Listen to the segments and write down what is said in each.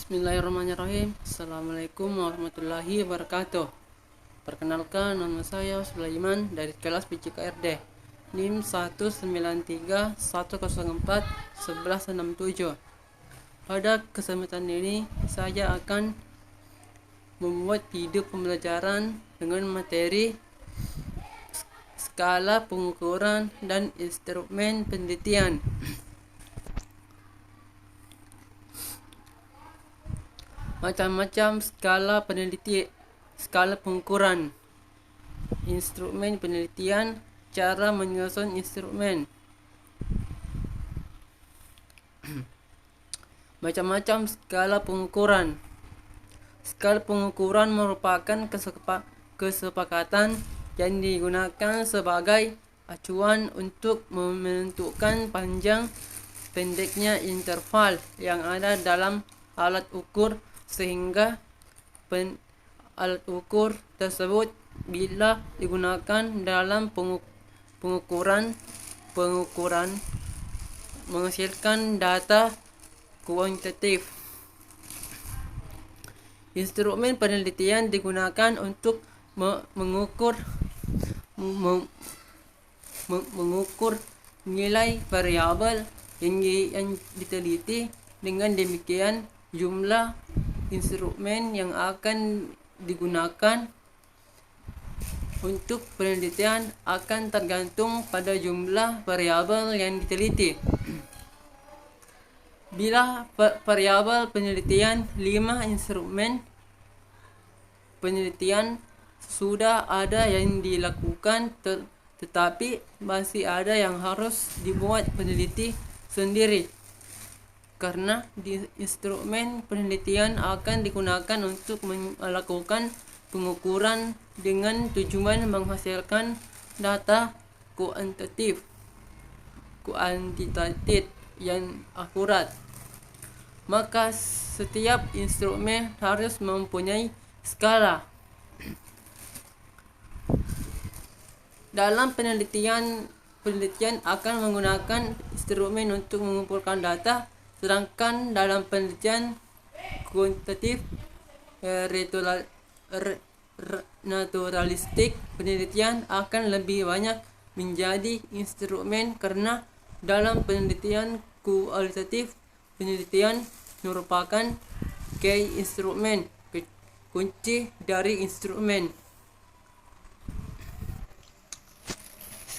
Bismillahirrahmanirrahim. Assalamualaikum warahmatullahi wabarakatuh. Perkenalkan, nama saya Sulaiman dari kelas PJKRD NIM 193104167. Pada kesempatan ini saya akan membuat video pembelajaran dengan materi skala pengukuran dan instrumen penelitian. Macam-macam skala pengukuran, instrumen penelitian, cara menyusun instrumen. Macam-macam skala pengukuran. Skala pengukuran merupakan kesepakatan yang digunakan sebagai acuan untuk menentukan panjang pendeknya interval yang ada dalam alat ukur, sehingga alat ukur tersebut bila digunakan dalam pengukuran menghasilkan data kuantitatif. Instrumen penelitian digunakan untuk mengukur nilai variabel yang diteliti. Dengan demikian, jumlah instrumen yang akan digunakan untuk penelitian akan tergantung pada jumlah variabel yang diteliti. Bila variabel penelitian 5 instrumen penelitian sudah ada yang dilakukan, tetapi masih ada yang harus dibuat peneliti sendiri, karena instrumen penelitian akan digunakan untuk melakukan pengukuran dengan tujuan menghasilkan data kuantitatif yang akurat. Maka setiap instrumen harus mempunyai skala. Dalam penelitian akan menggunakan instrumen untuk mengumpulkan data, sedangkan dalam penelitian kuantitatif naturalistik, penelitian akan lebih banyak menjadi instrumen, karena dalam penelitian kualitatif, penelitian merupakan key instrumen, kunci dari instrumen.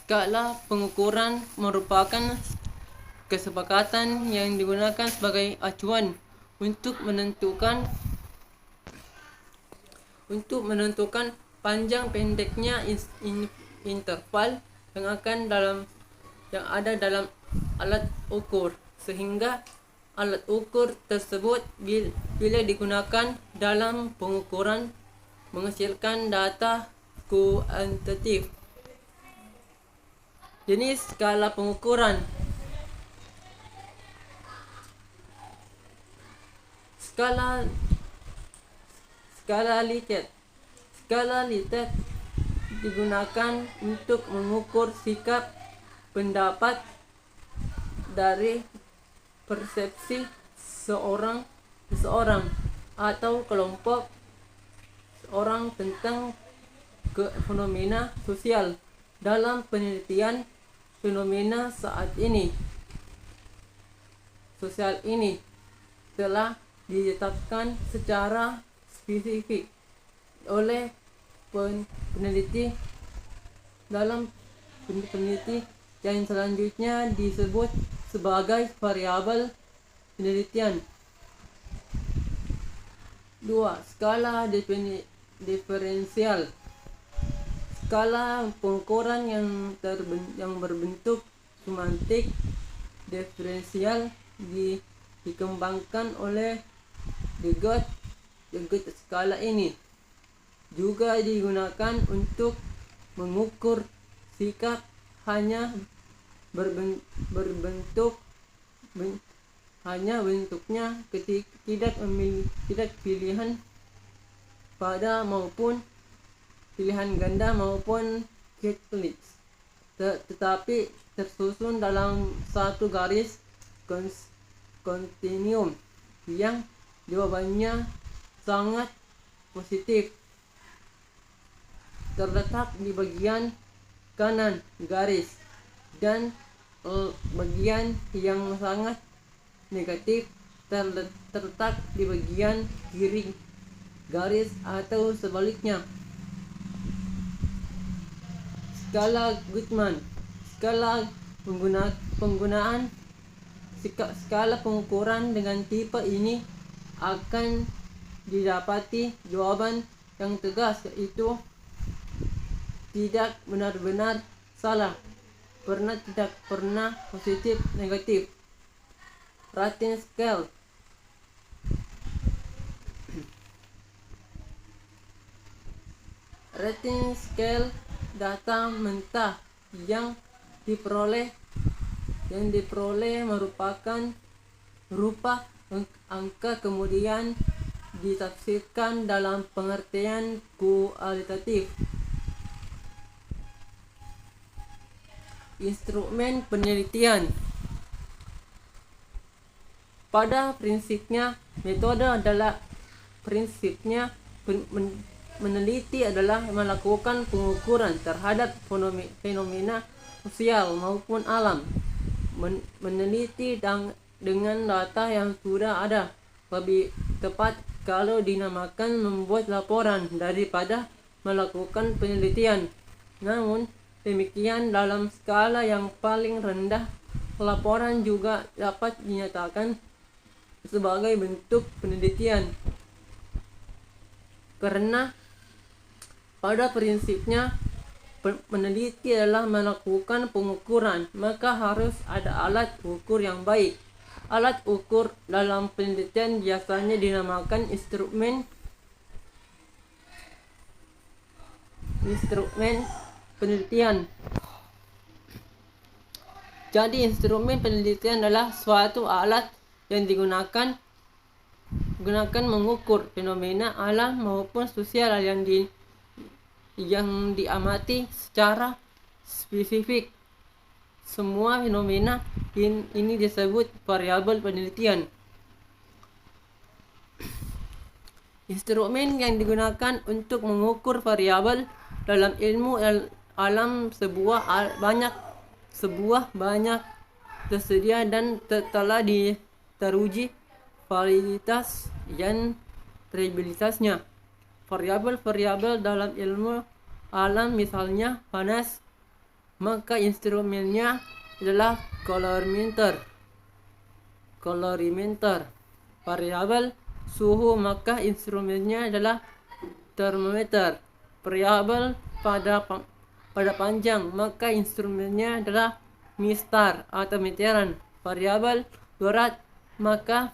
Skala pengukuran merupakan kesepakatan yang digunakan sebagai acuan untuk menentukan panjang pendeknya interval yang ada dalam alat ukur, sehingga alat ukur tersebut bila digunakan dalam pengukuran menghasilkan data kuantitatif. Jenis skala pengukuran. Skala Litet digunakan untuk mengukur sikap, pendapat dari persepsi seseorang atau kelompok orang tentang fenomena sosial. Dalam penelitian fenomena sosial ini telah ditetapkan secara spesifik oleh peneliti. Dalam peneliti yang selanjutnya disebut sebagai variabel penelitian. 2. Skala diferensial. Skala pengukuran yang berbentuk semantik diferensial dikembangkan oleh Degutte. Skala ini juga digunakan untuk mengukur sikap, hanya bentuknya tidak pilihan pada maupun pilihan ganda maupun helix, tetapi tersusun dalam satu garis kontinuum yang Jawabannya sangat positif. Terletak di bagian kanan garis, dan bagian yang sangat negatif terletak di bagian kiri garis atau sebaliknya. Skala Guttman. Penggunaan skala pengukuran dengan tipe ini akan didapati jawaban yang tegas, yaitu tidak benar-benar salah, tidak pernah positif negatif. Rating scale. Rating scale data mentah yang diperoleh merupakan berupa angka, kemudian ditafsirkan dalam pengertian kualitatif. Instrumen penelitian. Pada prinsipnya, meneliti adalah melakukan pengukuran terhadap fenomena sosial maupun alam. Meneliti dengan data yang sudah ada, lebih tepat kalau dinamakan membuat laporan daripada melakukan penelitian. Namun demikian, dalam skala yang paling rendah, laporan juga dapat dinyatakan sebagai bentuk penelitian, karena pada prinsipnya meneliti adalah melakukan pengukuran, maka harus ada alat ukur yang baik. Alat ukur dalam penelitian biasanya dinamakan instrumen penelitian. Jadi instrumen penelitian adalah suatu alat yang digunakan mengukur fenomena alam maupun sosial yang diamati secara spesifik. Semua fenomena ini disebut variabel penelitian. Instrumen yang digunakan untuk mengukur variabel dalam ilmu alam banyak tersedia dan telah teruji validitas dan reliabilitasnya. Variabel-variabel dalam ilmu alam misalnya panas, maka instrumennya adalah kolorimeter. Variabel suhu, maka instrumennya adalah termometer. Variabel pada panjang, maka instrumennya adalah mistar atau meteran. Variabel berat, maka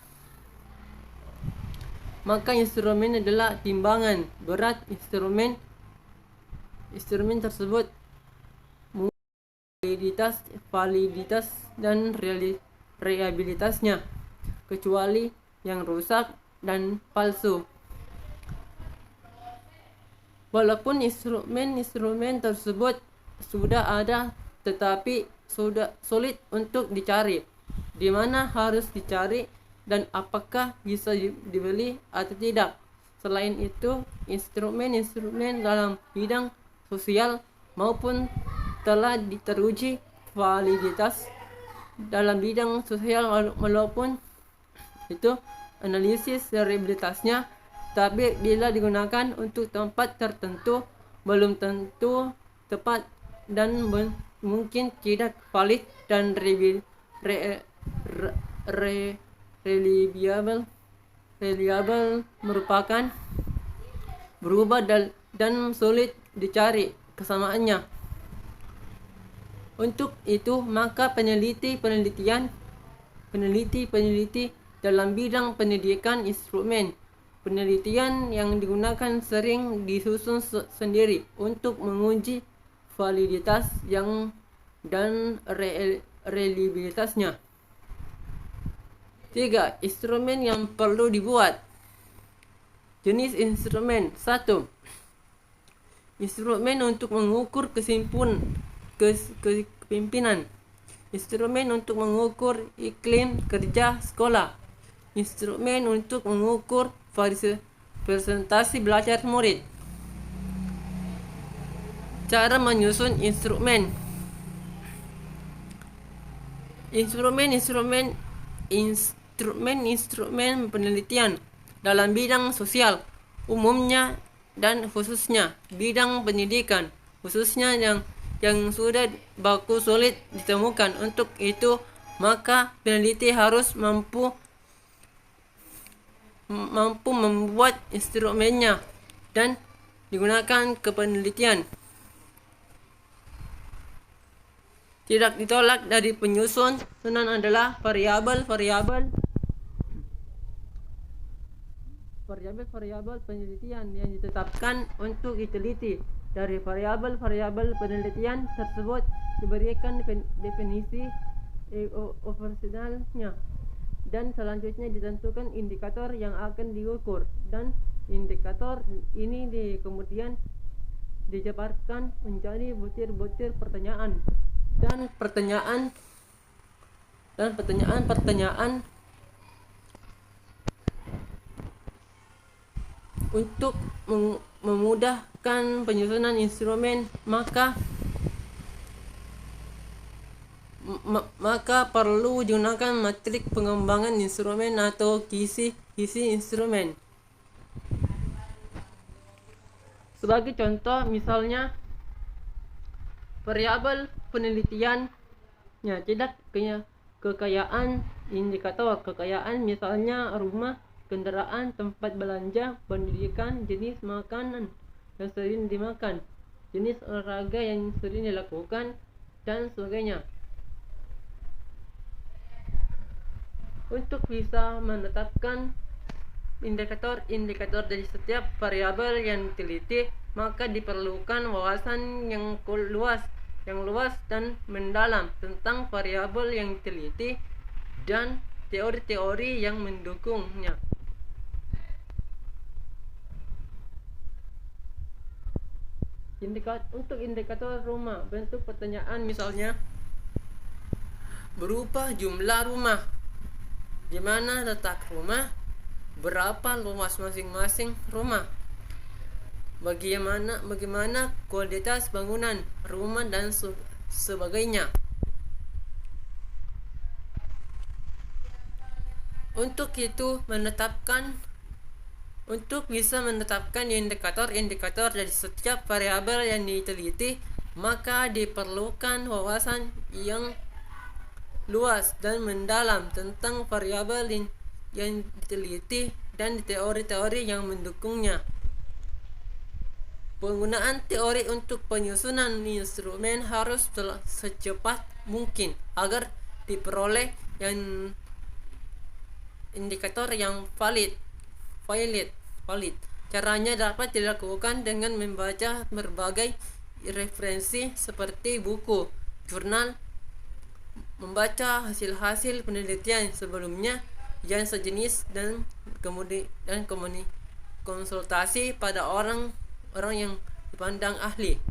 instrumen adalah timbangan berat instrumen tersebut. Validitas dan reliabilitasnya, kecuali yang rusak dan palsu. Walaupun instrumen tersebut sudah ada, tetapi sudah sulit untuk dicari. Di mana harus dicari dan apakah bisa dibeli atau tidak. Selain itu, instrumen dalam bidang sosial maupun telah teruji validitas dalam bidang sosial walaupun itu analisis reliabilitasnya, tapi bila digunakan untuk tempat tertentu belum tentu tepat dan mungkin tidak valid dan reliable merupakan berubah dan sulit dicari kesamaannya. Untuk itu, maka peneliti dalam bidang pendidikan instrumen penelitian yang digunakan sering disusun sendiri untuk menguji validitas dan reliabilitasnya. 3. Instrumen yang perlu dibuat. Jenis instrumen. 1. Instrumen untuk mengukur kepemimpinan. Instrumen untuk mengukur iklim kerja sekolah. instrumen untuk mengukur presentasi belajar murid. Cara menyusun instrumen penelitian dalam bidang sosial umumnya dan khususnya bidang pendidikan, khususnya yang sudah baku sulit ditemukan. Untuk itu, maka peneliti harus mampu membuat instrumennya dan digunakan ke penelitian. Tidak ditolak dari penyusunan adalah variabel penelitian yang ditetapkan untuk diteliti. Dari variabel penelitian tersebut diberikan definisi operasionalnya, dan selanjutnya ditentukan indikator yang akan diukur, dan indikator ini kemudian dijabarkan menjadi butir-butir pertanyaan dan pertanyaan untuk memudahkan penyusunan instrumen. Maka perlu digunakan matrik pengembangan instrumen atau kisi instrumen. Sebagai contoh, misalnya variabel penelitiannya tidak kekayaan indikator kekayaan, misalnya rumah, kendaraan, tempat belanja, pendidikan, jenis makanan yang sering dimakan, jenis olahraga yang sering dilakukan, dan sebagainya. Untuk bisa menetapkan indikator dari setiap variabel yang diteliti, maka diperlukan wawasan yang luas dan mendalam tentang variabel yang diteliti dan teori-teori yang mendukungnya. Untuk indikator rumah, bentuk pertanyaan misalnya berupa jumlah rumah, di mana letak rumah, berapa luas masing-masing rumah, bagaimana kualitas bangunan rumah, dan sebagainya. Untuk bisa menetapkan indikator dari setiap variabel yang diteliti, maka diperlukan wawasan yang luas dan mendalam tentang variabel yang diteliti dan teori-teori yang mendukungnya. Penggunaan teori untuk penyusunan instrumen harus secepat mungkin agar diperoleh indikator yang valid. Caranya dapat dilakukan dengan membaca berbagai referensi seperti buku, jurnal, membaca hasil-hasil penelitian sebelumnya yang sejenis, dan konsultasi pada orang yang dipandang ahli.